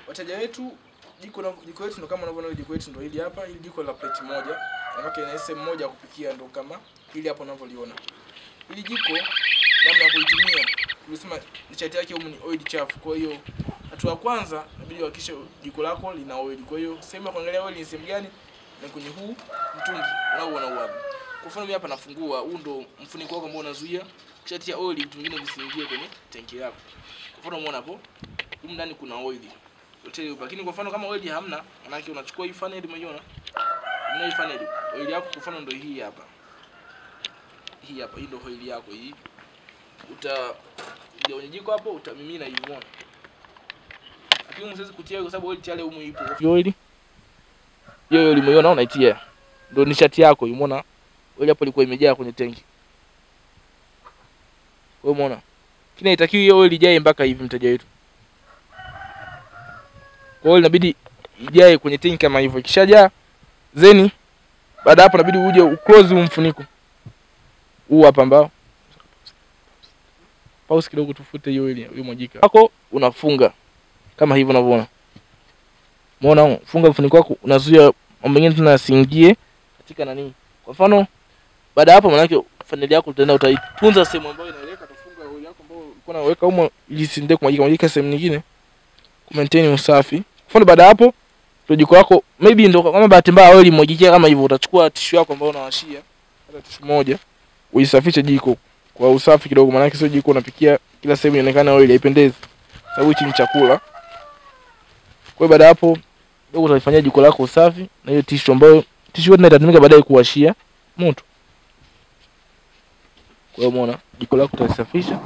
Wateja wetu jiko letu ndo kama unavyoona jiko letu ndo hili hapa, hili jiko la plate moja. Maana ina sehemu moja ya kupikia ndo kama hili hapo unavyoliona. Hili jiko namna ya kuitumia, tulisema nishati yake humu ni oil chafu. Kwa hiyo hatua ya kwanza inabidi uhakikishe jiko lako lina oil. Kwa hiyo sehemu ya kuangalia oil ni sehemu gani? Na kwenye huu mtungi unaoona hapo. Kwa mfano mimi hapa nafungua, huu ndo mfuniko wako ambao unazuia kishatia oil vitu vingine visiingie kwenye tanki lako. Kwa mfano umeona hapo, humu ndani kuna oil. Lakini kwa mfano kama oil hamna, maana yake unachukua hii funnel, umeona? Una hii funnel, oil yako kwa mfano ndio hii hapa. Hii hapa, hii ndio oil yako hii. Ndio kwenye jiko hapo utamimina hivi, umeona? Lakini msiwezi kutia kwa sababu oil tayari humu ipo. Oil. Hiyo oil umeona unaitia. Ndio nishati yako, umeona? Oil hapo ilikuwa imejaa kwenye tanki. Wewe umeona? Kina itakiwa hiyo oil ijae mpaka hivi mteja wetu. Kwa hiyo inabidi ijae kwenye tanki kama hivyo. Ikishajaa zeni baada hapo inabidi uje uclose mfuniko. Huu hapa ambao. Pause kidogo tufute hiyo mwagika. Hapo unafunga kama hivyo unavyoona. Umeona, funga mfuniko wako, unazuia mambo mengine tena yasiingie katika nani. Kwa mfano baada hapo maana yake funnel yako utaenda utaitunza sehemu ambayo inaeleka, tufunga oil yako ambayo ulikuwa unaweka huko ili isinde kumwagika sehemu nyingine, ku maintain usafi. Kwa mfano baada hapo jiko lako maybe ndio kama bahati mbaya oil imwagikia kama hivyo, utachukua tissue yako ambayo unawashia hata tissue moja uisafishe jiko kwa usafi kidogo, maana yake sio jiko unapikia kila sehemu inaonekana oil, haipendezi sababu hichi ni chakula. Kwa hiyo baada hapo ndio utafanyia jiko lako usafi na hiyo tissue ambayo tissue yote itatumika baadaye kuwashia moto. Kwa hiyo umeona jiko lako utasafisha,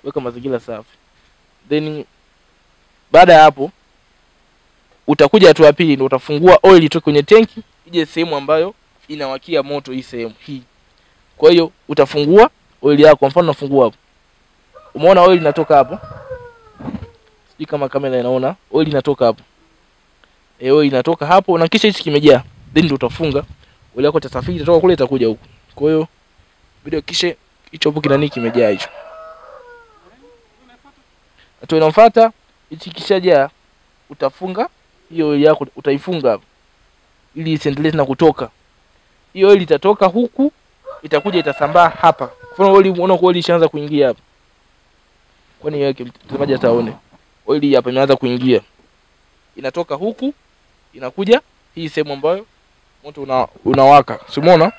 weka mazingira safi. Then baada ya hapo utakuja hatua ya pili, ndio utafungua oil itoke kwenye tanki ije sehemu ambayo inawakia moto, hii sehemu hii. Kwa hiyo utafungua oil yako, kwa mfano unafungua hapo. Umeona oil inatoka hapo? Sijui kama kamera inaona. Oil inatoka hapo. Oil inatoka hapo na kisha hichi kimejaa. Then ndio utafunga. Oil yako itasafiri kutoka kule itakuja huku. Kwa hiyo video kisha hicho hapo kinani kimejaa hicho. Hatua inayofuata hichi kishajaa utafunga hiyo oil yako, utaifunga hapo ili isiendelee na kutoka. Hiyo oil itatoka huku itakuja itasambaa hapa. Kwa mfano oil unaona oil ishaanza kuingia hapa. Kwani yake mtazamaji ataone. Oil hapa imeanza kuingia. Inatoka huku inakuja hii sehemu ambayo moto unawaka. Si umeona?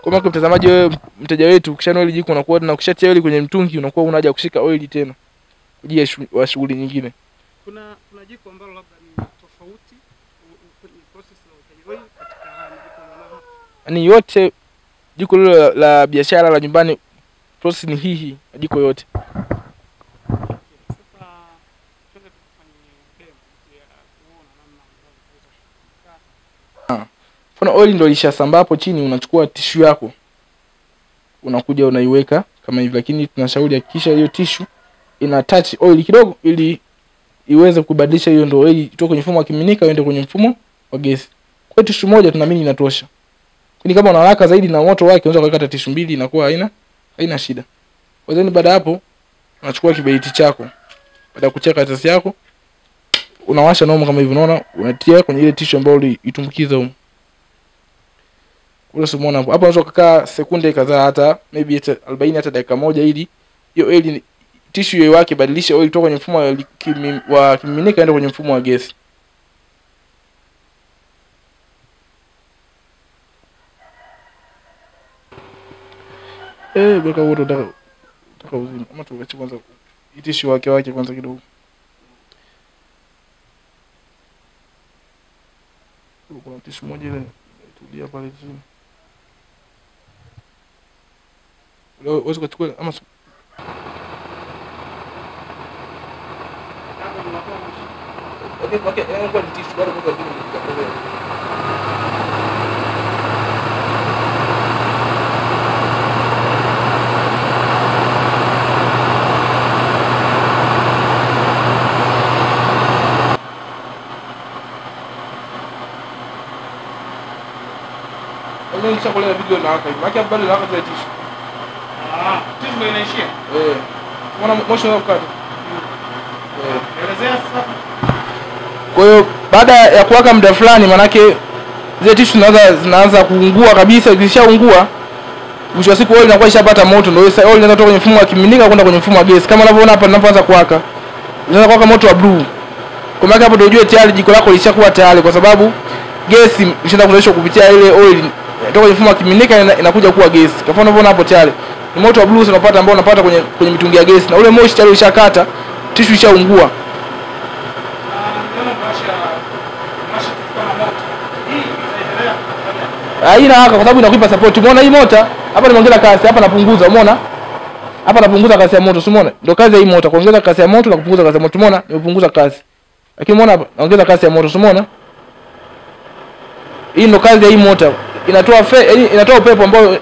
Kwa maana mtazamaji wewe mteja wetu ukishana oil jiko unakuwa na ukishatia oil kwenye mtungi unakuwa unaja kushika oil tena kujia shughuli nyingine. Kuna jiko ambalo labda ni tofauti kwenye process la utengenezaji oil katika haya jiko unaona. Yaani yote jiko lile la biashara la nyumbani process ni hii jiko yote. Sasa twende tukafanye demo ya kuona namna ambavyo Mfano oil ndio ilishasambaa hapo chini, unachukua tissue yako unakuja unaiweka kama hivi, lakini tunashauri hakikisha hiyo tissue ina touch oil kidogo ili iweze kubadilisha hiyo ndio oil itoke kwenye mfumo wa kimiminika iende kwenye mfumo wa gesi. Kwa tissue moja tunaamini inatosha. Lakini kama una haraka zaidi na moto wake unaweza kuweka tissue mbili, inakuwa haina shida. Kwa hiyo baada hapo unachukua kiberiti chako. Baada ya kucheka karatasi yako unawasha nomo kama hivi, unaona, unatia kwenye ile tissue ambayo uliitumbukiza huko. Ule sumo hapo unaweza kukaa sekunde kadhaa, hata maybe 40 hata dakika moja, ili hiyo oil tissue hiyo yake badilisha oil kutoka kwenye mfumo wa kimiminika aende kwenye mfumo wa gesi. Baka wote utaka uzima. Ama tuache kwanza tissue wake kwanza kidogo. Kuna tissue moja ile tulia pale chini. Leo uweze kuchukua ama okay, kwa tissue bado kwa Kisha kule video na haka hivi. Maki bado na haka za tissue. Tissue ndio inaishia. Unaona moshi unakata. Elezea Kwa hiyo baada ya kuwaka muda fulani, manake zile tishu zinaanza kuungua kabisa. Zikishaungua mwisho wa siku oil inakuwa ishapata moto, ndio sasa oil inaenda kwenye mfumo wa kimiminika kwenda kwenye mfumo wa gesi. Kama unavyoona hapa linapoanza kuwaka, inaanza kuwaka moto wa blue. Kwa maana hapo ndio ujue tayari jiko lako lishakuwa tayari, kwa sababu gesi ishaanza kuzalishwa kupitia ile oil kutoka kwenye mfumo wa kimiminika inakuja kuwa gesi. Kwa mfano unavyoona hapo tayari ni moto wa blue unapata, ambao unapata kwenye mitungi ya gesi, na ule moshi tayari ushakata, tishu ishaungua. Haina haka kwa sababu inakupa support. Umeona hii mota? Hapa nimeongeza kasi, hapa napunguza. Umeona? Hapa napunguza kasi ya moto, umeona? Ndio kazi ya hii mota, kuongeza kasi ya moto na kupunguza kasi ya moto. Umeona? Nimepunguza kasi. Lakini umeona hapa naongeza kasi ya moto, umeona? Hii ndio kazi ya hii mota. Inatoa upepo ambao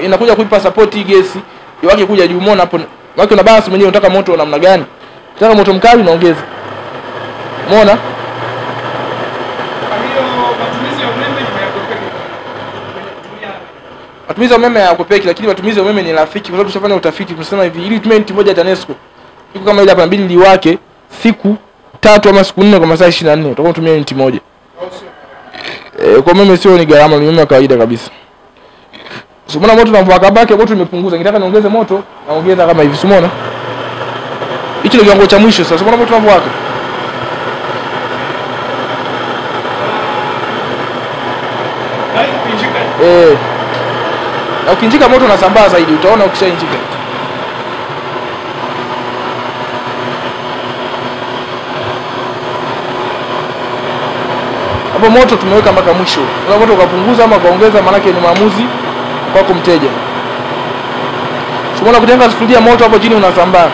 inakuja kuipa support hii gesi iwake kuja juu. Umeona hapo? Waki una balance mwenyewe, unataka moto namna gani? Unataka moto mkali unaongeza. Umeona? Matumizi ya umeme hayakopeki, lakini matumizi ya umeme ni rafiki, kwa sababu tushafanya utafiti. Tunasema hivi, ili tume moja ya TANESCO iko kama ile hapa, mbili liwake siku 3 ama siku 4 kwa masaa 24, utakuwa unatumia unit moja. Kwa umeme sio ni gharama, ni umeme wa kawaida kabisa. So mbona moto unavyoaka baki, moto nimepunguza. Nitaka niongeze moto, naongeza kama hivi, umeona? Hicho ndio kiwango cha mwisho sasa. Mbona moto unavyoaka? Na ukinjika moto unasambaa zaidi, utaona ukishainjika. Hapo moto tumeweka mpaka mwisho. Una moto ukapunguza ama kaongeza, maana yake ni maamuzi kwako mteja. Umeona kutenga sufuria moto hapo chini unasambaa.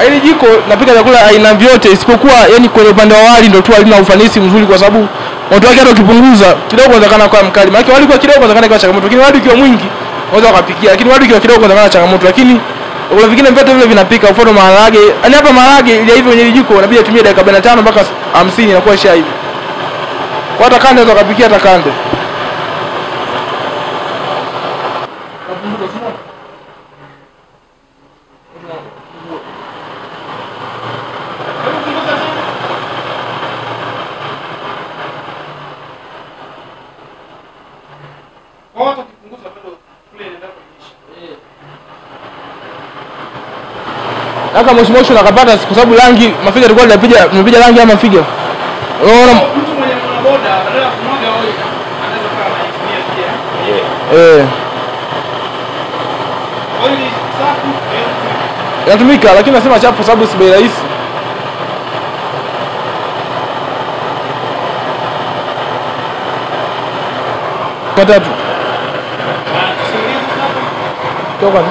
Hili jiko napika chakula aina vyote isipokuwa yani kwenye upande wa wali ndio tu halina ufanisi mzuri, kwa sababu moto wake hata ukipunguza kidogo unaweza kwa mkali. Maana wali kwa kidogo unaweza kwa changamoto, lakini wali ukiwa mwingi unaweza kupikia, lakini wali ukiwa kidogo unaweza changamoto. Lakini wale vingine vyote vile vinapika. Mfano maharage, yani hapa maharage ile hivyo kwenye jiko inabidi atumie dakika 45 mpaka 50 inakuwa isha hivi. Kwa hata kande unaweza kupikia hata kande. Haka moshi nakapata kwa sababu rangi mafiga tulikuwa tunapiga rangi ama mafiga. Unaona mtu mwenye boda badala ya kumwaga oil anaweza kama anatumia pia. Oil safi inatumika, lakini nasema chafu kwa sababu si bei rahisi. Kwa tatu. Toka.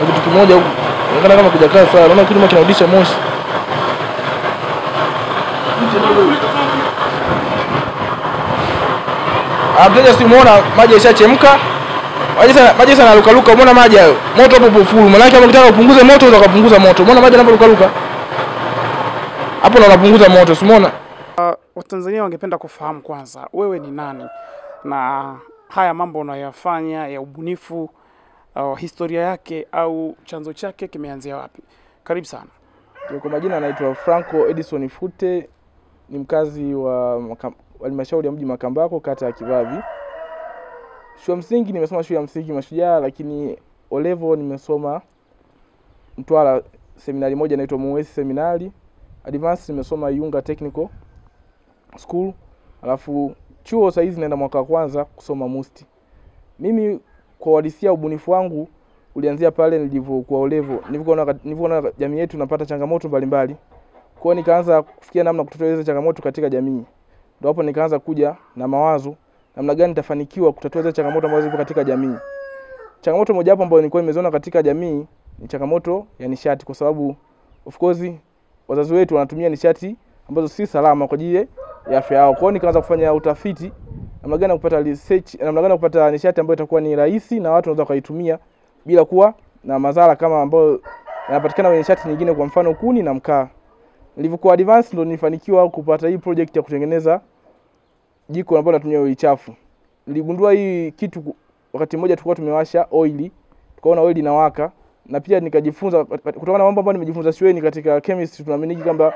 Kitu kimoja huko. Inaonekana kama kujakaa sawa. Unaona kitu kama kinarudisha moshi. Mteja si muona maji yashachemka. Maji sana luka. Umeona maji hayo? Moto hapo full. Maana yake kama unataka upunguze moto utakapunguza moto. Umeona maji yanaporuka? Hapo ndo unapunguza moto, si umeona? Watanzania wangependa kufahamu kwanza wewe ni nani na haya mambo unayofanya ya ubunifu, historia yake au chanzo chake kimeanzia wapi? Karibu sana. Kwa majina anaitwa Franco Edison Fute, ni mkazi wa halmashauri ya mji Makambako, kata ya Kivavi. Shule msingi nimesoma shule ya msingi Mashujaa, lakini O level nimesoma Mtwara seminari moja inaitwa Muwesi Seminari. Advance nimesoma Iunga Technical School. Alafu chuo sasa hizi naenda mwaka wa kwanza kusoma Musti. Mimi kwa uhalisia ubunifu wangu ulianzia pale nilivyokuwa O level. Nilivyoona jamii yetu inapata changamoto mbalimbali. Kwa hiyo nikaanza kufikia namna kutatua hizo changamoto katika jamii. Ndio hapo nikaanza kuja na mawazo namna gani nitafanikiwa kutatua hizo changamoto ambazo zipo katika jamii. Changamoto moja hapo ambayo nilikuwa nimeziona katika jamii ni changamoto ya nishati, kwa sababu of course wazazi wetu wanatumia nishati ambazo si salama kwa ajili ya afya yao. Kwa hiyo nikaanza kufanya utafiti namna gani kupata research, namna gani kupata nishati ambayo itakuwa ni rahisi na watu wanaweza kuitumia bila kuwa na madhara kama ambayo yanapatikana kwenye nishati nyingine, kwa mfano kuni na mkaa. Nilivyokuwa advance ndo nilifanikiwa kupata hii project ya kutengeneza jiko ambalo natumia oil chafu. Niligundua hii kitu wakati mmoja tulikuwa tumewasha oil, tukaona oil inawaka, na pia nikajifunza kutokana na mambo ambayo nimejifunza shuleni katika chemistry, tunaamini kwamba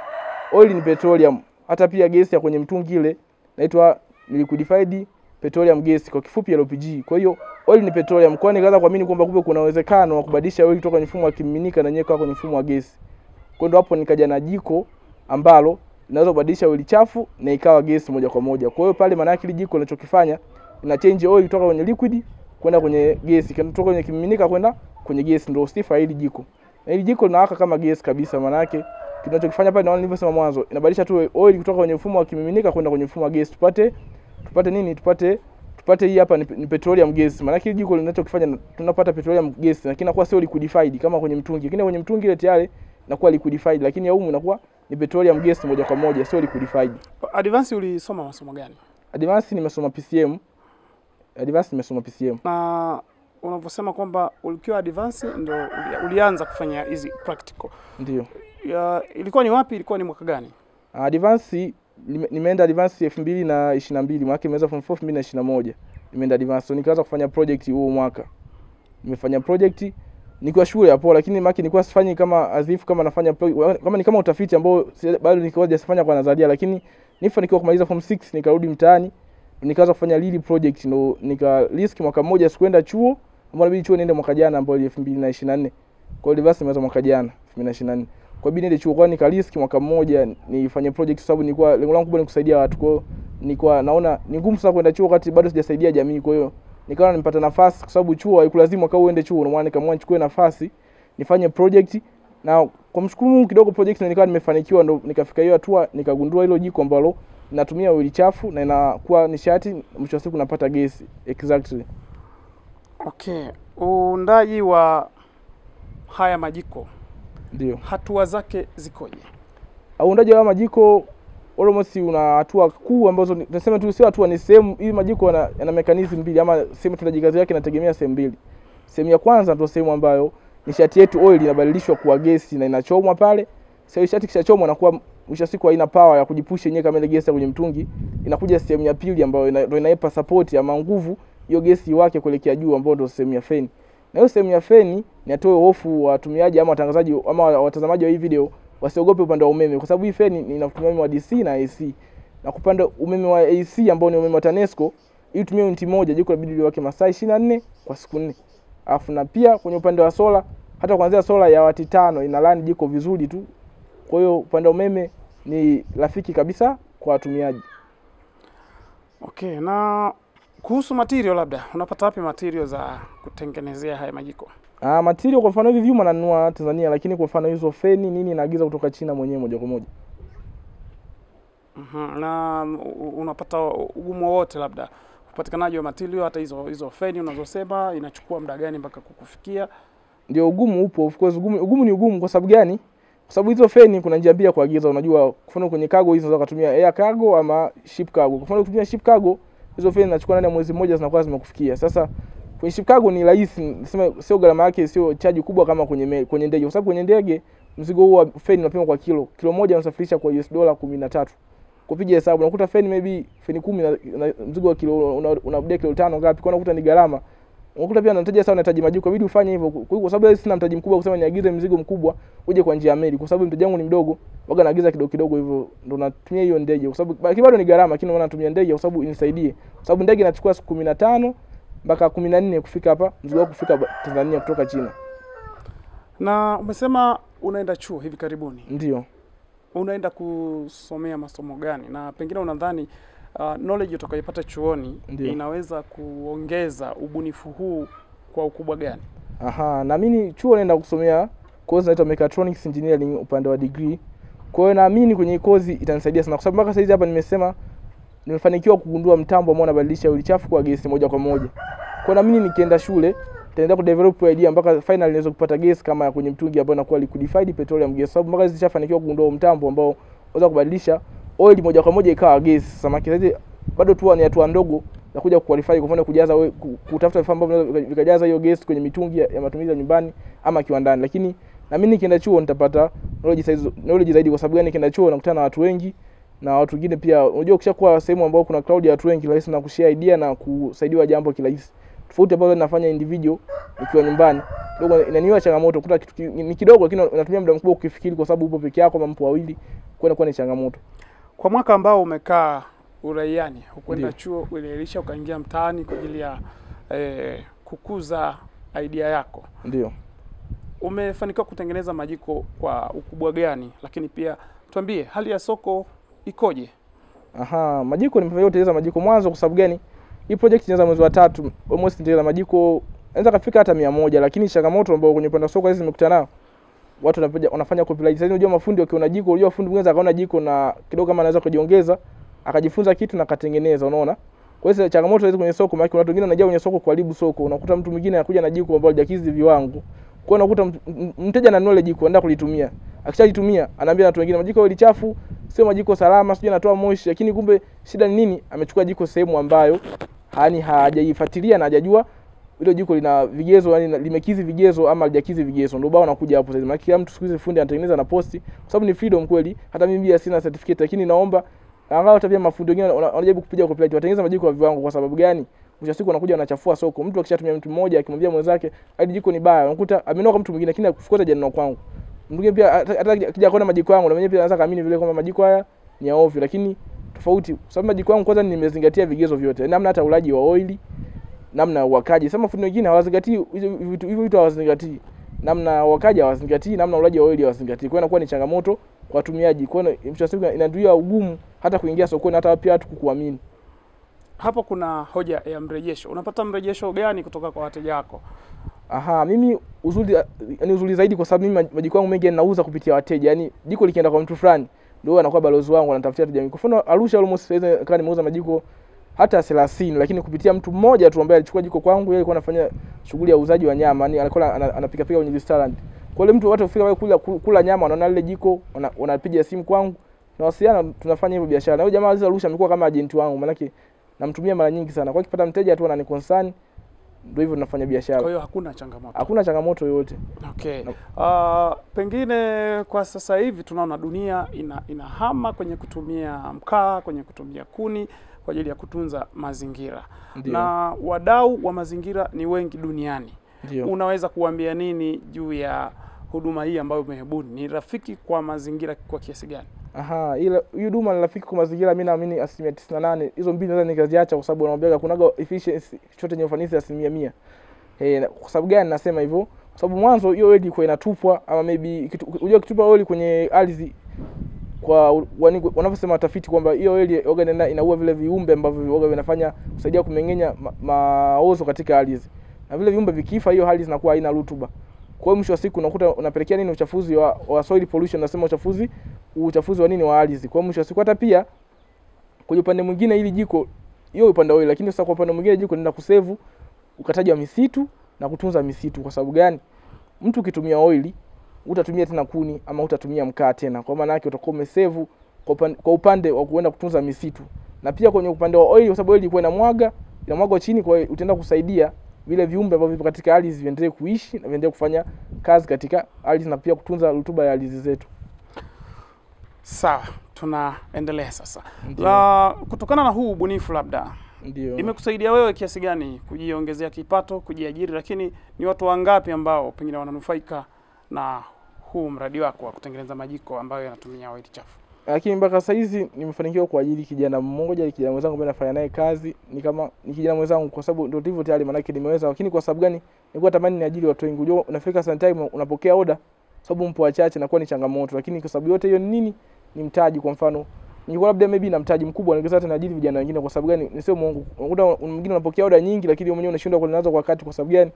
oil ni petroleum. Hata pia gesi ya kwenye mtungi ile inaitwa liquefied petroleum gas, kwa kifupi LPG. Kwa hiyo oil ni petroleum. Kwa hiyo nikaanza kuamini kwamba kumbe kuna uwezekano wa kubadilisha oil kutoka kwenye mfumo wa kimiminika na nyeka kwenye mfumo wa gesi. Kwa hiyo hapo nikaja na jiko ambalo linaweza kubadilisha oil chafu na ikawa gesi moja kwa moja. Kwa hiyo pale maana yake ile jiko linachokifanya ina change oil kutoka kwenye liquid kwenda kwenye gesi, kutoka kwenye kimiminika kwenda kwenye gesi. Ndio sifa hili jiko. Na hili jiko linawaka kama gesi kabisa. Maana yake kinachokifanya pale, naona nilivyosema mwanzo, inabadilisha tu oil kutoka kwenye mfumo wa kimiminika kwenda kwenye mfumo wa gesi. Tupate nini? Tupate hii hapa ni petroleum gas. Maana yake jiko linachokifanya tunapata petroleum gas, lakini inakuwa sio liquefied kama kwenye mtungi. Lakini kwenye mtungi ile tayari inakuwa liquefied, lakini ya humu inakuwa ni petroleum gas moja kwa moja, sio liquefied. Advance ulisoma masomo gani? Advance nimesoma PCM. Na unavyosema kwamba ukiwa advance ndio ulianza kufanya hizi practical. Ndio. Ilikuwa ni wapi? Ilikuwa ni mwaka gani? Advance nimeenda advance 2022, mwaka nimeweza form 4 2021. Nimeenda advance, so nikaanza kufanya project huo mwaka. Nimefanya project nikiwa shule hapo, lakini maki nilikuwa sifanyi kama azifu kama nafanya kama ni kama utafiti ambao bado nilikuwa sijafanya kwa nadharia, lakini nilifanikiwa kumaliza form 6 nikarudi mtaani nikaanza kufanya real project. Ndo nika risk mwaka mmoja sikwenda chuo, ambao inabidi chuo niende mwaka jana ambao 2024. Kwa hiyo advance nimeanza mwaka jana 2024. Kwa hiyo niende chuo, kwa nika risk mwaka mmoja nifanye project, sababu nilikuwa lengo langu kubwa ni kusaidia watu. Kwa hiyo nilikuwa naona ni ngumu sana kwenda chuo wakati bado sijasaidia jamii. Kwa hiyo nikawa nimepata nafasi, kwa sababu chuo haikulazimu kwa uende chuo, na nikamwona nichukue nafasi nifanye project. Na kwa mshukuru Mungu kidogo project nilikuwa nimefanikiwa, ndo nikafika hiyo hatua, nikagundua hilo jiko ambalo natumia oil chafu na inakuwa nishati, mwisho wa siku napata gesi. Exactly. Okay. Uundaji wa haya majiko, ndio hatua zake zikoje? Uundaji wa majiko almost una hatua kuu ambazo tunasema tu sio hatua, ni sehemu. Hii majiko yana mechanism mbili, ama sehemu tunaji kazi yake inategemea sehemu mbili. Sehemu ya kwanza ndio sehemu ambayo nishati yetu oil inabadilishwa kuwa gesi na inachomwa pale. Sasa nishati kishachomwa na kuwa mwisho siku haina power ya kujipusha yenyewe kama ile gesi kwenye mtungi. Inakuja sehemu ya pili ambayo ndio inaipa support ama nguvu hiyo gesi wake kuelekea juu, ambayo ndio sehemu ya feni. Na hiyo sehemu ya feni ni atoe hofu watumiaji ama watangazaji ama watazamaji wa hii video wasiogope upande wa umeme, kwa sababu hii feni inatumia umeme wa DC na AC. Na kupanda umeme wa AC ambao ni umeme wa TANESCO, ili tumie unit moja, jiko inabidi liwake masaa 24 kwa siku 4. Alafu na pia kwenye upande wa sola, hata kuanzia sola ya wati 5 ina run jiko vizuri tu. Kwa hiyo upande wa umeme ni rafiki kabisa kwa watumiaji. Okay, na kuhusu material, labda unapata wapi material za kutengenezea haya majiko? Material kwa mfano hivi vyuma nanunua Tanzania, lakini kwa mfano hizo feni nini naagiza kutoka China mwenyewe moja kwa moja. Na unapata ugumu wote labda upatikanaji wa material, hata hizo feni unazosema inachukua muda gani mpaka kukufikia? Ndio ugumu upo, of course ugumu ni ugumu. Kwa sababu gani? Kwa sababu hizo feni kuna njia mbili kuagiza. Unajua kwa mfano kwenye cargo hizo unaweza kutumia air cargo ama ship cargo. Kwa mfano kutumia ship cargo, hizo feni zinachukua ndani ya mwezi mmoja zinakuwa zimekufikia. Sasa kwenye ship cargo ni rahisi, nisema sio gharama yake sio charge kubwa kama kwenye ndege, kwa sababu kwenye ndege mzigo huo wa feni unapimwa kwa kilo. Kilo moja unasafirisha kwa $13. Kupiga hesabu unakuta feni maybe feni 10 na mzigo wa kilo unabudia kilo 5 ngapi? Kwa unakuta ni gharama. Unakuta pia unahitaji sana, unahitaji majiko, inabidi ufanye hivyo. Kwa sababu sina mtaji mkubwa kusema niagize mzigo mkubwa uje kwa njia ya meli, kwa sababu mtaji wangu ni mdogo, waga naagiza kidogo kidogo hivyo, ndo natumia hiyo ndege. Kwa sababu bado ni gharama, lakini natumia ndege kwa sababu inisaidie, kwa sababu ndege inachukua siku 15 mpaka 14 kufika hapa, mzigo wako kufika Tanzania kutoka China. Na umesema unaenda chuo hivi karibuni? Ndio. Unaenda kusomea masomo gani? Na pengine unadhani knowledge utakayopata chuoni inaweza kuongeza ubunifu huu kwa ukubwa gani? Naamini chuo naenda kusomea course inaitwa Mechatronics Engineering upande wa degree. Kwa hiyo naamini kwenye course itanisaidia sana, kwa sababu mpaka sasa hapa nimesema nimefanikiwa kugundua mtambo ambao unabadilisha oil chafu kwa gesi moja kwa moja. Kwa hiyo naamini nikienda shule nitaendelea ku develop idea mpaka finally niweze kupata gesi kama kwenye mtungi ambao inakuwa liquefied petroleum gas, sababu mpaka zishafanikiwa kugundua mtambo ambao unaweza kubadilisha oil moja kwa moja ikawa gesi. Samaki sasa bado tu ni hatua ndogo za kuja kuqualify kwa mfano kujaza kutafuta vifaa ambavyo vikajaza hiyo gesi kwenye mitungi ya matumizi ya nyumbani ama kiwandani. Lakini na mimi nikienda chuo nitapata knowledge zaidi. Kwa sababu gani? Nikienda chuo nakutana na watu wengi na watu wengine pia. Unajua ukishakuwa sehemu ambayo kuna crowd ya watu wengi, rahisi na kushare idea na kusaidiwa jambo kirahisi. Tofauti ambayo ninafanya individual nikiwa nyumbani kidogo inaniwa changamoto. Kuta kitu ni kidogo lakini unatumia muda mkubwa kukifikiri kwa sababu upo peke yako kama mpo wawili, kwa ni changamoto. Kwa mwaka ambao umekaa uraiani, ukwenda chuo, ulilisha ukaingia mtaani kwa ajili ya kukuza idea yako. Ndio. Umefanikiwa kutengeneza majiko kwa ukubwa gani? Lakini pia tuambie hali ya soko ikoje? Majiko nimefanikiwa kutengeneza majiko mwanzo. Kwa sababu gani? Hii project inaanza mwezi wa 3, almost nitengeneza majiko anaweza kufika hata 100, lakini changamoto ambayo kwenye upande wa soko hizi nimekutana nao, watu wanafanya copyright. Sasa unajua mafundi wakiona jiko, unajua fundi mwingine akaona jiko na kidogo kama anaweza kujiongeza, akajifunza kitu na akatengeneza, unaona. Kwa hiyo changamoto hizo kwenye soko, maana kuna watu wengine wanajua kwenye soko kuharibu soko. Unakuta mtu mwingine anakuja na jiko ambalo hajakidhi viwango. Kwa hiyo unakuta mteja na knowledge jiko anaenda kulitumia. Akishalitumia anaambia watu wengine majiko hili chafu, sio majiko salama, sio yanatoa moshi, lakini kumbe shida ni nini? Amechukua jiko sehemu ambayo hajaifuatilia na hajajua hilo jiko lina vigezo, yani limekidhi vigezo ama halijakidhi vigezo. Ndio bao nakuja hapo sasa. Maana kila mtu siku hizi fundi anatengeneza na posti, kwa sababu ni freedom kweli. Hata mimi pia sina certificate, lakini naomba angalau hata pia mafundi wengine wanajaribu kupiga copyright, watengeneza majiko ya viwango. Kwa sababu gani? Mwisho siku anakuja anachafua soko. Mtu akishatumia mtu mmoja akimwambia mwenzake hadi jiko ni baya, unakuta amenoka mtu mwingine, lakini kufuata jana kwangu. Mwingine pia hata akija kuona majiko yangu na mwenyewe pia anaanza kaamini vile kwamba majiko haya ni ya ovyo, lakini tofauti. Kwa sababu majiko yangu kwanza nimezingatia vigezo vyote. Namna hata ulaji wa oili, namna uwakaji. Sema fundi wengine hawazingatii vitu hawazingatii. Namna uwakaji hawazingatii, namna ulaji wa oili hawazingatii. Kwa hiyo inakuwa ni changamoto kwa watumiaji. Kwa hiyo mwisho siku inaduia ugumu hata kuingia sokoni, hata pia watu kukuamini. Hapo kuna hoja ya mrejesho. Unapata mrejesho gani kutoka kwa wateja wako? Mimi uzuri zaidi kwa sababu mimi majiko yangu mengi ninauza kupitia wateja. Yaani jiko likienda kwa mtu fulani ndio anakuwa balozi wangu, anatafutia wateja. Kwa mfano Arusha almost sasa kama nimeuza majiko hata 30, lakini kupitia mtu mmoja tu ambaye alichukua jiko kwangu. Yeye alikuwa anafanya shughuli ya uuzaji wa nyama, yani alikuwa anapika kwenye restaurant. Kwa hiyo mtu wote ufika wale kula nyama wanaona lile jiko, wanapiga simu kwangu na wasiana, tunafanya hivyo biashara. Na huyo jamaa aliza Arusha amekuwa kama agent wangu, maana yake namtumia mara nyingi sana. Kwa hiyo kipata mteja tu anani concern, ndio hivyo tunafanya biashara. Kwa hiyo hakuna changamoto. Hakuna changamoto yoyote. Okay. Pengine kwa sasa hivi tunaona dunia inahama kwenye kutumia mkaa, kwenye kutumia kuni kwa ajili ya kutunza mazingira. Ndiyo. Na wadau wa mazingira ni wengi duniani. Ndiyo. Unaweza kuambia nini juu ya huduma hii ambayo umebuni? Ni rafiki kwa mazingira kwa kiasi gani? Ile huduma ni rafiki kwa mazingira, mimi naamini 98%. Hizo mbili naweza nikaziacha kwa sababu naomba kunaga efficiency chote yenye ufanisi 100%. Kwa sababu gani nasema hivyo? Kwa sababu mwanzo hiyo oil ilikuwa inatupwa ama maybe unajua kitupa oil kwenye ardhi, kwa wanavyosema watafiti kwamba hiyo oil inaua vile viumbe ambavyo vinafanya kusaidia kumeng'enya maozo katika ardhi. Na vile viumbe vikifa, hiyo ardhi inakuwa haina rutuba. Kwa hiyo mwisho wa siku unakuta unapelekea nini? Uchafuzi wa soil pollution, nasema uchafuzi wa nini? Wa ardhi. Kwa hiyo mwisho wa siku hata pia kwenye upande mwingine ili jiko hiyo upande oil, lakini sasa kwa upande mwingine jiko linaenda kusave ukataji wa misitu na kutunza misitu. Kwa sababu gani? Mtu ukitumia oil utatumia tena kuni ama utatumia mkaa tena. Kwa maana yake utakuwa umesave kwa upande wa kuenda kutunza misitu. Na pia kwenye upande wa oil, kwa sababu oil ilikuwa inamwagwa chini, kwa hiyo utaenda kusaidia vile viumbe ambavyo vipo katika ardhi viendelee kuishi na viendelee kufanya kazi katika ardhi na pia kutunza rutuba ya ardhi zetu. Sawa, tunaendelea sasa. Na kutokana na huu ubunifu labda, ndio imekusaidia wewe kiasi gani kujiongezea kipato, kujiajiri, lakini ni watu wangapi ambao pengine wananufaika na huu mradi wako wa kutengeneza majiko ambayo yanatumia oil chafu? Lakini mpaka sasa hizi nimefanikiwa kuajiri kijana mmoja, kijana mwenzangu ambaye nafanya naye kazi, ni kijana mwenzangu kwa sababu ndio hivyo tayari maana yake nimeweza. Lakini kwa sababu gani? Nilikuwa natamani niajiri watu wengi. Unajua unafika sometime unapokea order, sababu mpo wachache na kuwa ni changamoto. Lakini kwa sababu yote hiyo ni nini? Ni mtaji. Kwa mfano nilikuwa labda maybe na mtaji mkubwa, ningeweza hata niajiri vijana wengine. Kwa sababu gani? Ni sio Mungu. Unakuta mwingine unapokea order nyingi, lakini wewe mwenyewe unashindwa kunazo kwa wakati. Kwa sababu gani?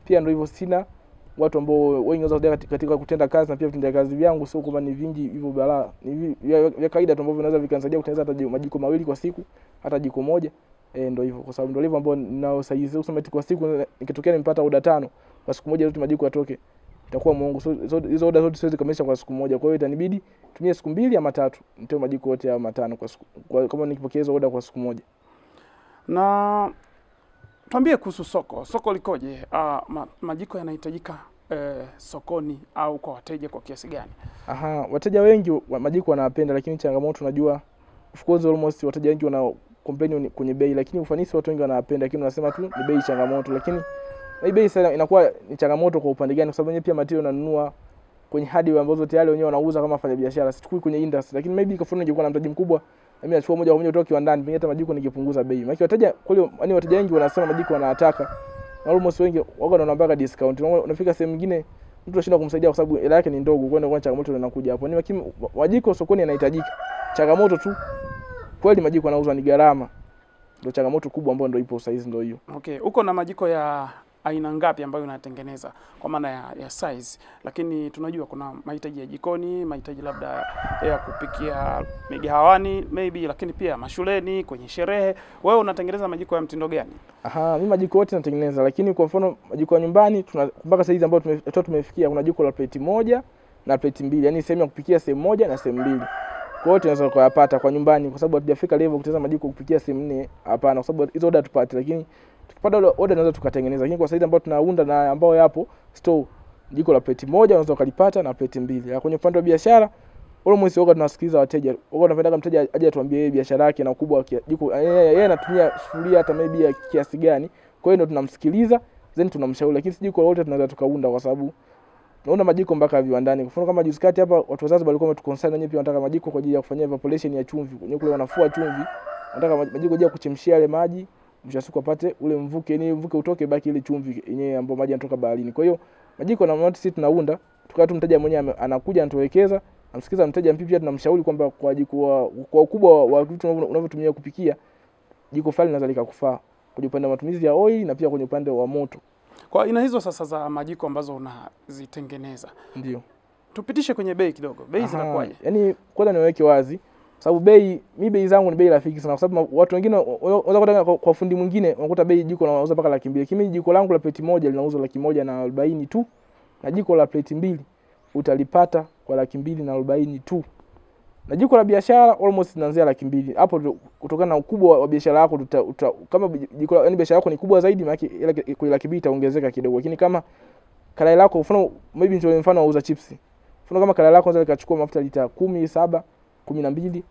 Pia ndio hivyo, sina watu ambao wengi wanaweza katika kutenda kazi, na pia vitendea kazi vyangu sio kwamba ni vingi hivyo balaa. Ni vya kawaida tu ambavyo vinaweza vikanisaidia kutengeneza hata majiko mawili kwa siku, hata jiko moja. Ndio hivyo, kwa sababu ndio hivyo ambao ninao saizi. Kusema eti kwa siku nikitokea nimepata order 5 kwa siku moja yote majiko yatoke, itakuwa muongo. So hizo order zote siwezi kamilisha kwa siku moja. Kwa hiyo itanibidi tumie siku 2 ama 3 nitoe majiko yote ya 5 kwa siku, kama nikipokea hizo order kwa siku moja. Na tuambie kuhusu soko. Soko likoje? Majiko yanahitajika sokoni au kwa wateja kwa kiasi gani? Wateja wengi majiko wanapenda, lakini changamoto unajua, of course almost wateja wengi wana complain kwenye bei, lakini ufanisi watu wengi wanapenda, lakini unasema tu ni bei changamoto. Lakini bei sana inakuwa ni changamoto kwa upande gani? Kwa sababu wenyewe pia material unanunua kwenye hardware ambazo tayari wenyewe wanauza kama fanya biashara, sichukui kwenye industry. Lakini maybe kwa mfano ningekuwa na mtaji mkubwa, mimi nachukua moja kwa moja kutoka kiwandani, pengine hata majiko ningepunguza bei. Maana wateja kweli, yani wateja wengi wanasema majiko wanataka, na almost wengi wao wanaomba discount. Unafika sehemu nyingine mtu anashinda kumsaidia kwa sababu hela yake ni ndogo, kwenda kwa changamoto inakuja hapo. Ni lakini majiko sokoni yanahitajika. Changamoto tu kweli majiko yanauzwa ni gharama. Ndio changamoto kubwa ambayo ndio ipo size ndio hiyo. Okay, uko na majiko ya aina ngapi ambayo unatengeneza kwa maana ya size? Lakini tunajua kuna mahitaji ya jikoni, mahitaji labda ya kupikia migahawani maybe, lakini pia mashuleni, kwenye sherehe. Wewe unatengeneza majiko ya mtindo gani? Mimi majiko yote natengeneza, lakini kwa mfano majiko ya nyumbani mpaka size ambayo tumefikia, kuna jiko la plate 1 na plate 2, yani sehemu ya kupikia sehemu 1 na sehemu 2. Kwa hiyo tunaweza kuyapata kwa nyumbani, kwa sababu hatujafika level kutengeneza majiko kupikia sehemu 4, hapana, kwa sababu hizo order tupate. Lakini tukipata order tunaweza tukatengeneza, lakini kwa size ambayo tunaunda na ambao yapo store, jiko la plate 1 unaweza kulipata na plate 2. Kwenye upande wa biashara almost woga tunasikiliza wateja. Woga tunapenda mteja aje atuambie yeye biashara yake na ukubwa wa jiko yeye anatumia sufuria hata maybe ya kiasi gani. Kwa hiyo ndio tunamsikiliza, then tunamshauri. Lakini si jiko lote tunaweza tukaunda, kwa sababu naona majiko mpaka viwandani. Kwa mfano kama juzi kati hapa watu wazazi walikuwa wametuconcern wenyewe pia wanataka majiko kwa ajili ya kufanyia evaporation ya chumvi. Wenyewe kule wanafua chumvi, wanataka majiko kwa ajili ya kuchemshia yale maji, mshasuku apate ule mvuke, yani mvuke utoke, baki ile chumvi yenyewe ambayo maji yanatoka baharini. Kwa hiyo majiko na mmoja sisi tunaunda, tukawa tu mteja mwenyewe anakuja anatuwekeza, amsikiza mteja mpya, tunamshauri kwamba kwa jiko kwa ukubwa wa vitu unavyotumia kupikia, jiko fulani linaweza likakufaa kwenye upande wa matumizi ya oil na pia kwenye upande wa moto. Kwa aina hizo sasa za majiko ambazo unazitengeneza, ndio tupitishe kwenye bei kidogo. Bei zinakuaje? Yaani kwanza niweke wazi, sababu bei zangu ni bei rafiki sana, kwa sababu watu wengine wanaweza kuta kwa fundi mwingine unakuta bei jiko anauza mpaka 200,000. Kimi jiko langu la plate 1 linauzwa 140,000 tu, na jiko la plate 2 utalipata kwa 240,000 tu. Na jiko la biashara almost inaanzia 200,000. Hapo kutokana na ukubwa wa biashara yako kama jiko yani biashara yako ni kubwa zaidi, maana ile kwa 200,000 itaongezeka kidogo. Lakini kama kalai lako mfano maybe ndio mfano wauza chips. Mfano kama kalai lako unaweza likachukua mafuta lita 10, 7, 12,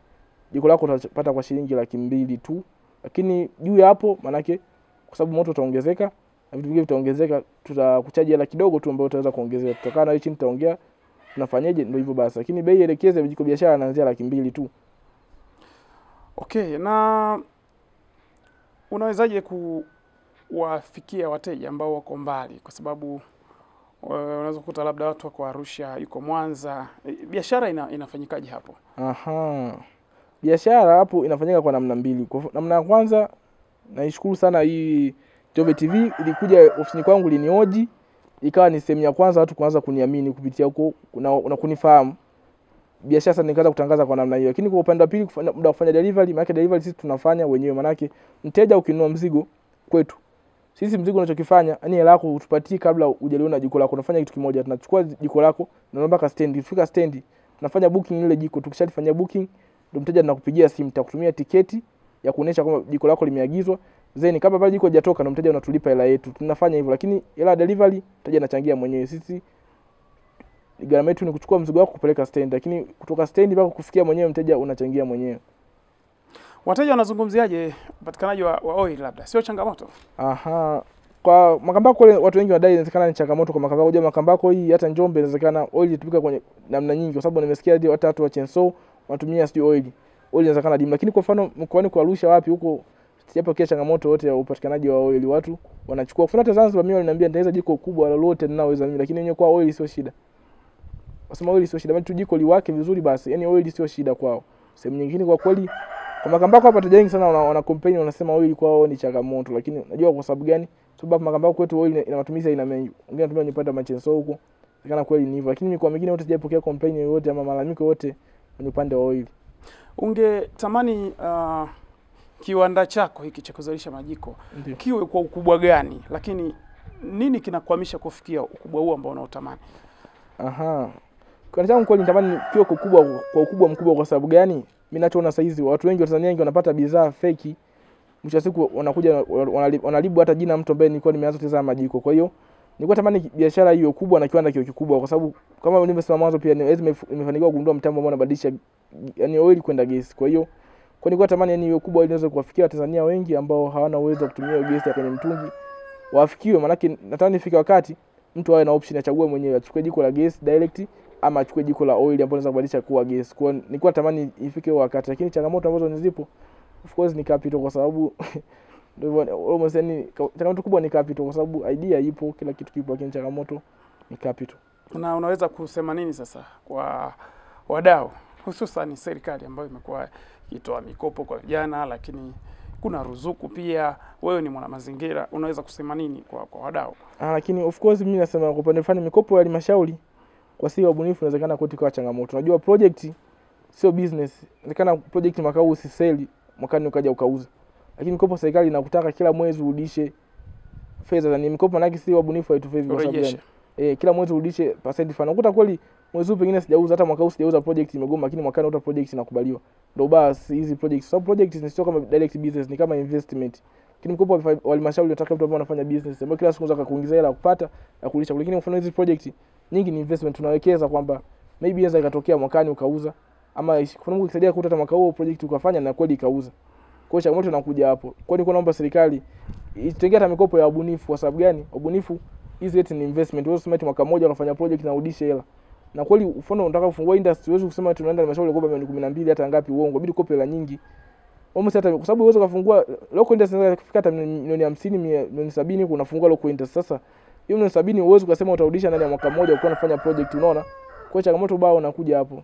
jiko lako utapata kwa shilingi 200,000 tu. Lakini juu ya hapo manake kwa sababu moto utaongezeka na vitu vingine vitaongezeka, tutakuchaji hela kidogo tu ambayo utaweza kuongezea. Tutokana na hichi nitaongea tunafanyaje, ndio hivyo basi. Lakini bei elekeze jiko biashara inaanzia 200,000 tu. Okay, na unawezaje kuwafikia wateja ambao wako mbali? Kwa sababu unaweza kukuta labda watu wako Arusha, yuko Mwanza. Biashara inafanyikaje hapo? Biashara hapo inafanyika kwa namna mbili. Kwa namna ya kwanza, naishukuru sana hii Jobe TV ilikuja ofisini kwangu linioji, ikawa ni sehemu ya kwanza watu kuanza kuniamini kupitia huko na kunifahamu. Biashara sasa nikaanza kutangaza kwa namna hiyo. Lakini kwa upande wa pili, muda kufanya delivery, maana delivery sisi tunafanya wenyewe. Maana mteja ukinunua mzigo kwetu, sisi mzigo unachokifanya yani hela yako utupatie kabla hujaliona jiko lako. Tunafanya kitu kimoja, tunachukua jiko lako na mpaka stand. Ukifika stand tunafanya booking ile jiko. Tukishafanya booking ndio mteja tunakupigia simu, tutakutumia tiketi ya kuonesha kwamba jiko lako limeagizwa. Then kabla pale jiko hajatoka na mteja unatulipa hela yetu. Tunafanya hivyo, lakini hela delivery mteja anachangia mwenyewe. Sisi gharama yetu ni kuchukua mzigo wako kupeleka stand, lakini kutoka stand mpaka kufikia mwenyewe mteja unachangia mwenyewe. Wateja wanazungumziaje upatikanaji wa oil labda? Sio changamoto? Kwa Makambako watu wengi wanadai inawezekana ni changamoto kwa Makambako. Je, Makambako hii hata Njombe inawezekana oil itumika kwenye namna nyingi, kwa sababu nimesikia hadi watu wa Chenso wanatumia sio oil. Oil inawezekana dimu, lakini kwa mfano mkoani kwa Arusha wapi huko sijapokea changamoto yote ya upatikanaji wa oil. Watu wanachukua. Kwa hata Zanzibar mimi waliniambia nitaweza jiko kubwa lolote ninaweza mimi, lakini wenyewe kwa oil sio shida. Wasema oil sio shida, bali tu jiko liwake vizuri basi. Yaani oil sio shida kwao. Sehemu nyingine kwa kweli kwa Makambako hapa wateja wengi sana wana complain, wanasema oil kwao ni changamoto, lakini unajua kwa sababu gani? Sababu Makambako kwetu oil ina matumizi aina mengi. Wengine wanatumia nyepanda Machenso huko. Inakana kweli ni hivyo, lakini kwa mingine wote sijapokea complain yoyote ama malalamiko yote kwenye upande wa oil. Ungetamani kiwanda chako hiki cha kuzalisha majiko kiwe kwa ukubwa gani? Lakini nini kinakuhamisha kufikia ukubwa huo ambao unaotamani? Kwa changu kweli nitamani kiwe kwa ukubwa mkubwa. Kwa sababu gani? Mimi ninachoona sasa hizi watu wengi wa Tanzania wengi wanapata bidhaa fake, mwisho wa siku wanakuja wanalibu hata jina mtu ambaye nilikuwa nimeanza kutazama majiko. Kwa hiyo nilikuwa natamani biashara hiyo kubwa na kiwanda kiwe kikubwa, kwa sababu kama nimesema mwanzo pia nimefanikiwa kugundua mtambo ambao unabadilisha yani oil kwenda gesi. Kwa hiyo nilikuwa natamani yani hiyo kubwa ili niweze kuwafikia Watanzania wengi ambao hawana uwezo wa kutumia gesi ya kwenye mtungi, wafikiwe. Maana natamani ifike wakati mtu awe na option achague mwenyewe, achukue jiko la gesi direct ama achukue jiko la oil ambalo linaweza kubadilisha kuwa gesi. Kwa hiyo nilikuwa natamani ifike wakati, lakini changamoto ambazo nizipo of course ni capital, kwa sababu ndio almost yani changamoto kubwa ni capital, kwa sababu idea ipo, kila kitu kipo, lakini changamoto ni capital. Na unaweza kusema nini sasa kwa wadau, hususan serikali ambayo imekuwa ikitoa mikopo kwa vijana, lakini kuna ruzuku pia, wewe ni mwana mazingira, unaweza kusema nini kwa wadau? Lakini of course mimi nasema kwa upande fulani mikopo ya halmashauri kwa sisi wabunifu inawezekana kwetu kwa changamoto. Unajua project sio business. Inawezekana project mwaka huu usiseli, mwakani ukaja ukauza. Lakini mikopo serikali inakutaka kila mwezi urudishe fedha. Ni mikopo manaki sisi wabunifu haitufevi kwa sababu gani? Kila mwezi urudishe percent fulani. Unakuta kweli mwezi huu pengine sijauza, hata mwaka huu sijauza project imegoma, lakini mwakani uta project inakubaliwa. Ndio basi hizi projects. Sababu projects sio kama direct business, ni kama investment. Lakini mkopo wa halmashauri unataka mtu ambaye anafanya business, ambaye kila siku unaweza kukuongezea hela kupata na kulisha. Lakini mfano hizi project nyingi ni investment, tunawekeza kwamba maybe inaweza ikatokea mwakani ukauza, ama kwa Mungu ikisaidia kuta mwaka huo project ukafanya na kweli ikauza. Kwa hiyo changamoto inakuja hapo. Kwa hiyo niko naomba serikali itengee hata mikopo ya wabunifu. Kwa sababu gani? Wabunifu hizi eti ni investment. Wewe useme mwaka mmoja unafanya project na urudishe hela. Na kweli mfano unataka kufungua industry, wewe kusema tunaenda halmashauri kopa milioni 12 hata ngapi, uongo. Inabidi kope hela nyingi. Almost hata kwa sababu uwezo kufungua local industry inaweza kufika hata milioni 50, milioni 70 unafungua local industry. Sasa hiyo milioni 70 uwezo kusema utarudisha ndani ya mwaka mmoja ukiwa unafanya project, unaona? Kwa hiyo changamoto bado unakuja hapo.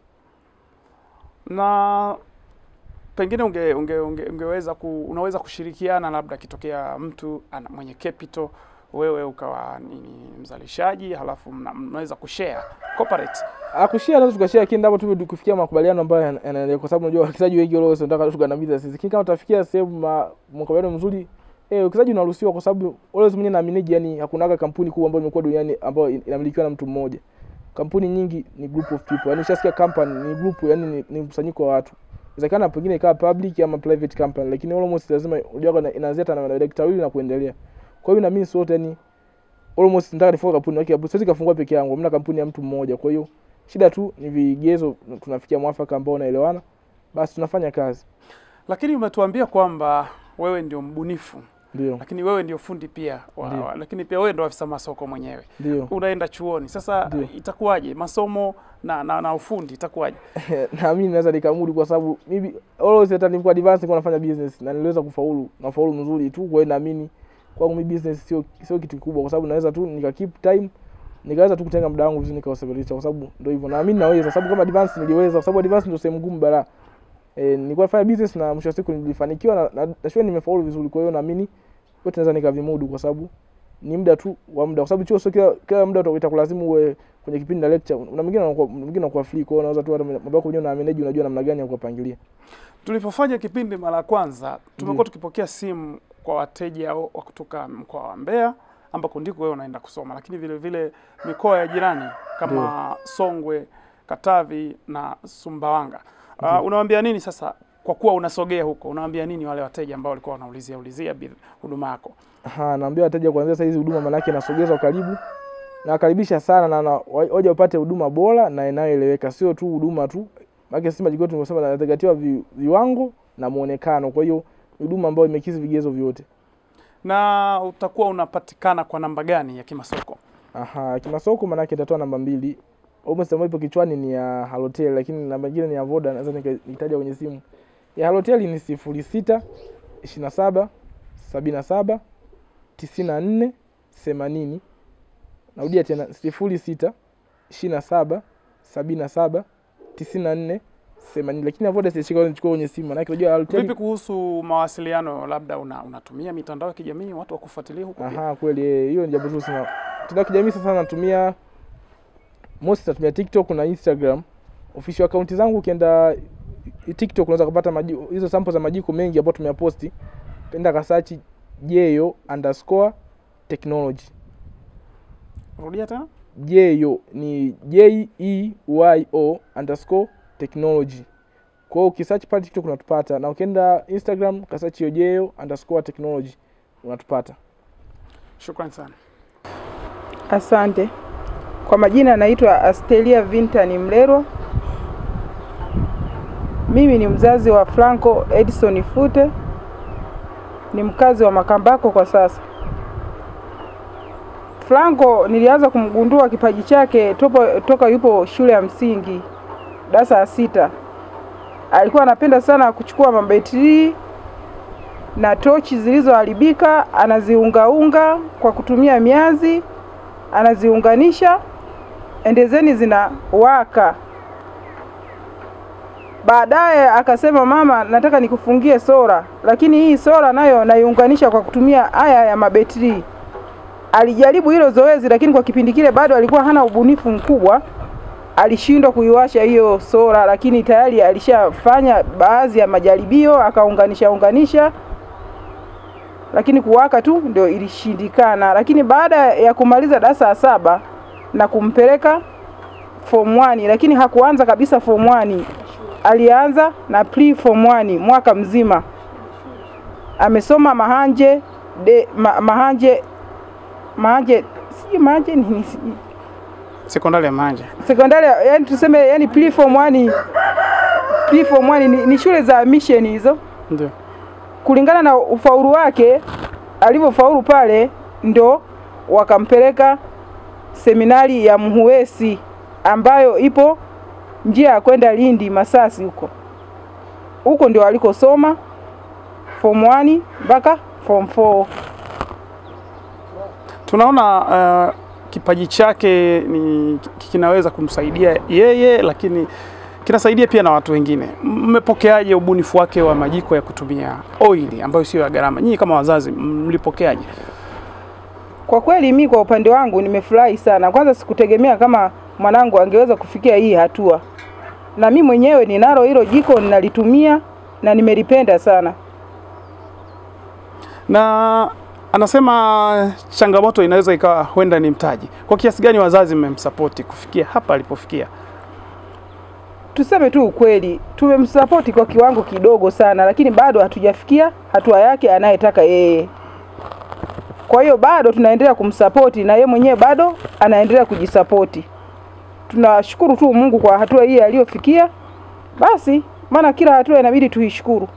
Na pengine ungeweza unaweza kushirikiana, labda kitokea mtu mwenye capital, wewe ukawa ni mzalishaji, halafu mnaweza kushare corporate. Kushare lazima tukashare, lakini ndipo tu kufikia makubaliano ambayo yanaendelea, kwa sababu unajua wawekezaji wengi wao wanataka tukandamiza sisi. Lakini kama utafikia sehemu makubaliano mzuri, uwekezaji unaruhusiwa, kwa sababu wale mwenyewe naamini yani hakunaga kampuni kubwa ambayo imekuwa duniani ambayo inamilikiwa na mtu mmoja. Kampuni nyingi ni group of people. Yani ushasikia company ni group, yani ni mkusanyiko wa watu. Inawezekana pengine ikawa public ama private company, lakini almost lazima unajua inaanzia na director wili na kuendelea. Kwa hiyo na mimi sote yani almost nataka nifungue kampuni yake hapo. Siwezi kufungua peke yangu, mna kampuni ya mtu mmoja. Kwa hiyo shida tu ni vigezo, tunafikia mwafaka ambao unaelewana, basi tunafanya kazi. Lakini umetuambia kwamba wewe ndio mbunifu. Ndio. Lakini wewe ndio fundi pia. Lakini pia wewe ndio afisa masoko mwenyewe. Ndio. Unaenda chuoni. Sasa itakuwaje masomo na ufundi itakuwaje? Na mimi naweza nikamudu, kwa sababu mimi always hata nilikuwa advance kwa nafanya business na niliweza kufaulu na faulu mzuri tu. Kwa hiyo naamini kwangu mimi business sio kitu kikubwa, kwa sababu naweza tu nika keep time, nikaweza tu kutenga muda wangu vizuri nikawasafirisha, kwa sababu ndio hivyo naamini naweza, sababu kama advance niliweza, kwa sababu advance ndio sehemu ngumu bara. Nilikuwa nafanya business na mwisho wa siku nilifanikiwa na shule nimefaulu vizuri. Kwa hiyo naamini wote naweza nikavimudu, kwa sababu ni muda tu wa muda, kwa sababu chuo sio kila muda utakulazimu uwe kwenye kipindi na lecture. Una mwingine unakuwa free, kwa hiyo unaweza tu hata mambo yako na manage, unajua namna gani ya kupangilia. Tulipofanya kipindi mara ya kwanza tumekuwa tukipokea simu kwa wateja wa kutoka mkoa wa Mbeya ambako ndiko wewe unaenda kusoma, lakini vile vile mikoa ya jirani kama Songwe, Katavi na Sumbawanga. Unawaambia nini sasa, kwa kuwa unasogea huko, unawaambia nini wale wateja ambao walikuwa wanaulizia huduma yako? Naambia wateja kuanzia sasa hizi huduma maana yake inasogezwa karibu, na karibisha sana na waje wapate huduma bora na inayoeleweka, sio tu huduma tu. Maana sisi majiko tumesema inazingatiwa viwango na muonekano. Kwa hiyo huduma ambayo imekidhi vigezo vyote. Na utakuwa unapatikana kwa namba gani ya kimasoko? Kimasoko maana yake itatoa namba 2. Almost ambayo ipo kichwani ni ya Halotel, lakini namba nyingine ni ya Voda, naweza nikitaja kwenye simu. Ya Halotel ni 06 27 77 94 80. Narudia tena 06 27 77 94 80. Lakini Voda sichukua kwenye simu, maana unajua Halotel. Vipi kuhusu mawasiliano, labda unatumia mitandao ya kijamii watu wakufuatilie huko pia? Kweli hiyo ni jambo zuri sana. Mitandao ya kijamii sasa natumia natumia TikTok na Instagram. Official account zangu ukienda TikTok unaweza kupata hizo sample za majiko mengi ambayo tumeyaposti. Penda ka search Jeyo_technology. Rudia tena? Jeyo ni JEYO_technology. Kwa hiyo ukisearch pale TikTok unatupata, na ukienda Instagram kasearch Jeyo_technology unatupata. Shukrani sana. Asante. Kwa majina naitwa Astelia Vintani Mlero. Mimi ni mzazi wa Franco Edison Fute. Ni mkazi wa Makambako kwa sasa. Franco nilianza kumgundua kipaji chake toka yupo shule ya msingi darasa la 6. Alikuwa anapenda sana kuchukua mabetri na tochi zilizoharibika, anaziungaunga kwa kutumia miazi, anaziunganisha endezeni zinawaka. Baadaye akasema, mama, nataka nikufungie sola, lakini hii sola nayo naiunganisha kwa kutumia haya ya mabetri. Alijaribu hilo zoezi, lakini kwa kipindi kile bado alikuwa hana ubunifu mkubwa. Alishindwa kuiwasha hiyo sola, lakini tayari alishafanya baadhi ya majaribio, akaunganisha, lakini kuwaka tu ndio ilishindikana. Lakini baada ya kumaliza darasa la 7 na kumpeleka form 1, lakini hakuanza kabisa form 1. Alianza na pre form 1 mwaka mzima. Amesoma Mahanje ni Sekondari ya Mahanje. Sekondari, yani tuseme, yani pre form 1 ni shule za mission hizo. Ndio. Kulingana na ufaulu wake, alivyofaulu pale ndo wakampeleka seminari ya Muhuesi ambayo ipo njia ya kwenda Lindi Masasi huko. Huko ndio alikosoma form 1 mpaka form 4. Tunaona kipaji chake kinaweza kumsaidia yeye, lakini kinasaidia pia na watu wengine. Mmepokeaje ubunifu wake wa majiko ya kutumia oili ambayo sio ya gharama? Nyinyi kama wazazi mlipokeaje? Kwa kweli mimi kwa upande wangu nimefurahi sana. Kwanza sikutegemea kama mwanangu angeweza kufikia hii hatua. Na mimi mwenyewe ninalo hilo jiko, ninalitumia na nimelipenda sana. Na anasema changamoto inaweza ikawa huenda ni mtaji. Kwa kiasi gani wazazi mmemsupport kufikia hapa alipofikia? Tuseme tu ukweli, tumemsupport kwa kiwango kidogo sana, lakini bado hatujafikia hatua yake anayetaka yeye. Kwa hiyo bado tunaendelea kumsupport na yeye mwenyewe bado anaendelea kujisupport. Tunashukuru tu Mungu kwa hatua hii aliyofikia. Basi maana kila hatua inabidi tuishukuru.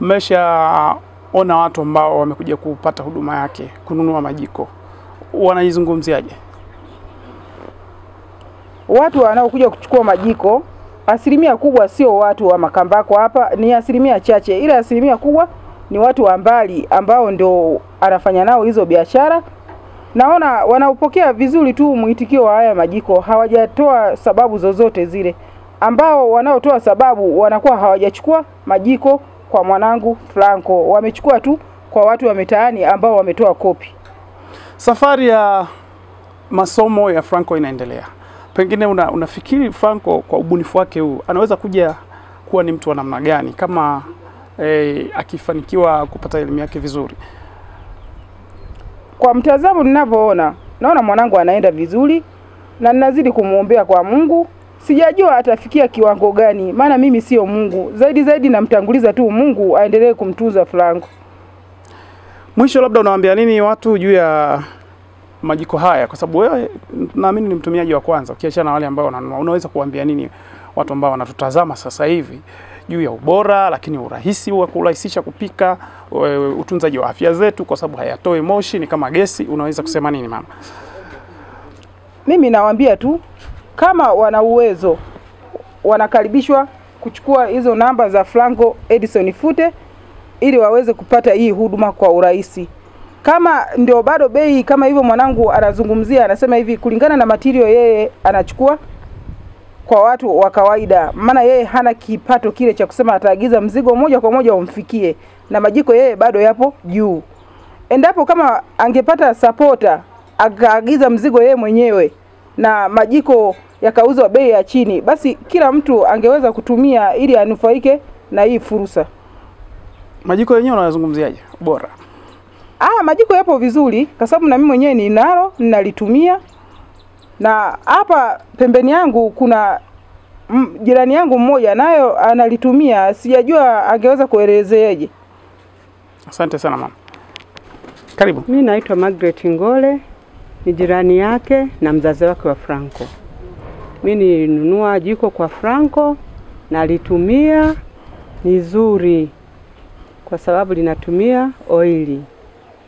Mmeshaona watu ambao wamekuja kupata huduma yake, kununua majiko, wanaizungumziaje? Watu wanaokuja kuchukua majiko, asilimia kubwa sio watu wa Makambako hapa, ni asilimia chache. Ila asilimia kubwa ni watu wa mbali ambao ndio anafanya nao hizo biashara. Naona wanaupokea vizuri tu mwitikio wa haya majiko, hawajatoa sababu zozote zile. Ambao wanaotoa sababu wanakuwa hawajachukua majiko kwa mwanangu Franco, wamechukua tu kwa watu wa mitaani ambao wametoa kopi. Safari ya masomo ya Franco inaendelea. Pengine unafikiri Franco kwa ubunifu wake huu anaweza kuja kuwa ni mtu wa namna gani kama akifanikiwa kupata elimu yake vizuri? Kwa mtazamo ninavyoona, naona mwanangu anaenda vizuri na ninazidi kumuombea kwa Mungu. Sijajua atafikia kiwango gani, maana mimi sio Mungu. Zaidi namtanguliza tu Mungu aendelee kumtunza Franco. Mwisho, labda unawaambia nini watu juu ya majiko haya, kwa sababu wewe naamini ni mtumiaji wa kwanza ukiachana na wale ambao wananunua? Unaweza kuambia nini watu ambao wanatutazama sasa hivi juu ya ubora, lakini urahisi wa kurahisisha kupika, utunzaji wa afya zetu kwa sababu hayatoi moshi, ni kama gesi? Unaweza kusema nini mama? Mimi nawaambia tu kama wana uwezo wanakaribishwa kuchukua hizo namba za Franco Edison Fute ili waweze kupata hii huduma kwa urahisi. Kama ndio bado bei kama hivyo mwanangu anazungumzia, anasema hivi kulingana na material yeye anachukua kwa watu wa kawaida, maana yeye hana kipato kile cha kusema ataagiza mzigo moja kwa moja umfikie, na majiko yeye bado yapo juu. Endapo kama angepata supporter akaagiza mzigo yeye mwenyewe na majiko yakauzwa bei ya chini, basi kila mtu angeweza kutumia ili anufaike na hii fursa. Majiko yenyewe unazungumziaje bora? Majiko yapo vizuri kwa sababu na mimi mwenyewe ninalo, ninalitumia Na hapa pembeni yangu kuna jirani yangu mmoja nayo analitumia, sijajua angeweza kuelezeaje. Asante sana mama. Karibu. Mimi naitwa Margaret Ngole, ni jirani yake na mzazi wake wa Franco. Mimi nilinunua jiko kwa Franco na litumia, ni zuri kwa sababu linatumia oili.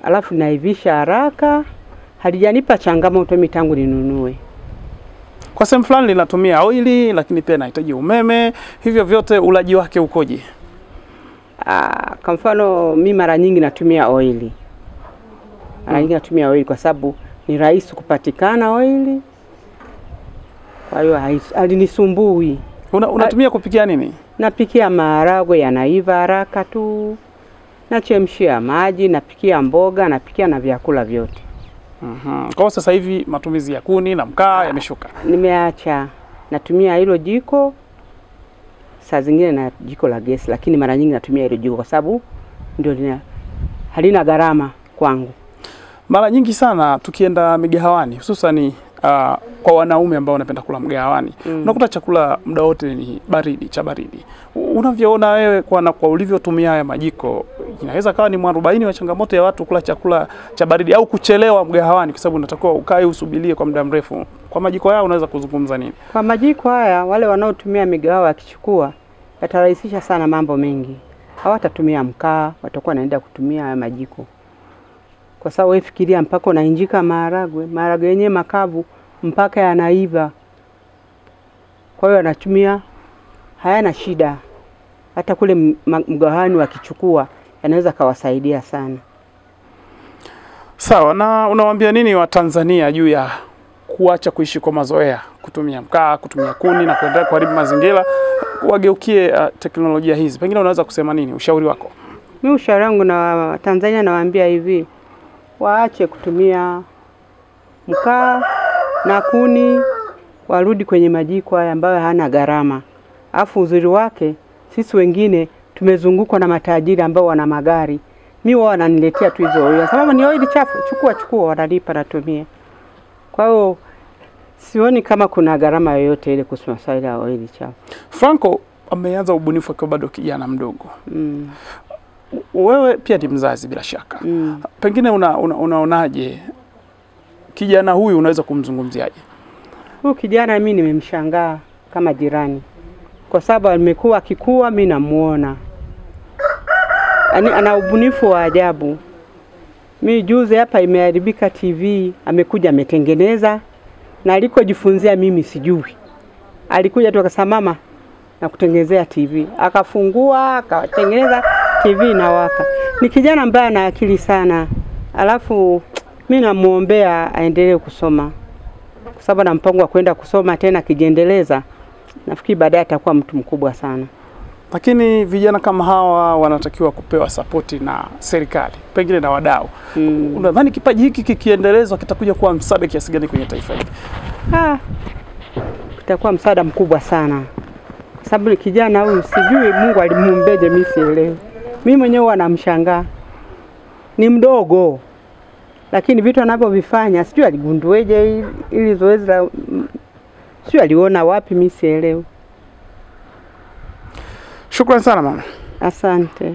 Alafu naivisha haraka, halijanipa changamoto mimi tangu ninunue. Kwa sehemu fulani linatumia oili lakini pia inahitaji umeme, hivyo vyote ulaji wake ukoje? Kwa mfano mimi mara nyingi natumia oili. Mara nyingi natumia oili kwa sababu ni rahisi kupatikana oili. Kwa hiyo halinisumbui. Unatumia kupikia nini? Napikia maharagwe yanaiva haraka tu. Nachemshia maji, napikia mboga, napikia na vyakula vyote. Kwa sasa hivi matumizi ya kuni na mkaa yameshuka. Nimeacha. Natumia hilo jiko. Saa zingine na jiko la gesi, lakini mara nyingi natumia hilo jiko kwa sababu ndio halina gharama kwangu. Mara nyingi sana tukienda migahawani, hususan kwa wanaume ambao wanapenda kula mgahawani, unakuta chakula muda wote ni baridi, cha baridi. Unavyoona wewe kwa ulivyotumia haya majiko, inaweza kawa ni mwarobaini wa changamoto ya watu kula chakula cha baridi au kuchelewa mgahawani kwa sababu unatakiwa ukae usubirie kwa muda mrefu. Kwa majiko haya unaweza kuzungumza nini? Kwa majiko haya wale wanaotumia migahawa wakichukua yatarahisisha sana mambo mengi. Hawatatumia mkaa, watakuwa wanaenda kutumia haya majiko. Kwa sababu wewe fikiria mpaka unainjika maharagwe yenyewe makavu mpaka yanaiva. Kwa hiyo anatumia hayana shida. Hata kule mgahawani wakichukua yanaweza kawasaidia sana. Sawa, na unawaambia nini wa Tanzania juu ya kuacha kuishi kwa mazoea, kutumia mkaa, kutumia kuni na kuendelea kuharibu mazingira, wageukie teknolojia hizi? Pengine unaweza kusema nini, ushauri wako? Mimi ushauri wangu na Tanzania nawaambia hivi, waache kutumia mkaa na kuni, warudi kwenye majiko haya ambayo hana gharama. Alafu uzuri wake sisi wengine tumezungukwa na matajiri ambao wana magari. Mimi wao wananiletea tu hizo oili. Sababu ni oili chafu, chukua wanalipa natumia. Kwa hiyo sioni kama kuna gharama yoyote ile kuhusu masuala ya oili chafu. Franco ameanza ubunifu akiwa bado kijana mdogo. Wewe pia ni mzazi bila shaka. Pengine unaonaje kijana huyu, unaweza kumzungumziaje? Huyu kijana mimi nimemshangaa kama jirani. Kwa sababu amekuwa akikua, mimi namuona. Ana ubunifu wa ajabu. Mimi juzi hapa imeharibika TV, amekuja ametengeneza, na alikojifunzia mimi sijui. Alikuja tu akasema mama na kutengenezea TV. Akafungua, akatengeneza TV inawaka. Ni kijana ambaye ana akili sana. Alafu mimi namuombea aendelee kusoma. Kwa sababu ana mpango wa kwenda kusoma tena kijiendeleza. Nafikiri baadaye atakuwa mtu mkubwa sana. Lakini vijana kama hawa wanatakiwa kupewa sapoti na serikali, pengine na wadau. Unadhani kipaji hiki kikiendelezwa kitakuja kuwa msaada kiasi gani kwenye taifa hili? Kitakuwa msaada mkubwa sana. Kwa sababu kijana huyu sijui Mungu alimuumbeje, mimi sielewi. Mimi mwenyewe namshangaa. Ni mdogo. Lakini vitu anavyovifanya sijui aligundueje ili zoezi la sijui aliona wapi, mimi sielewi. Shukrani sana mama. Asante.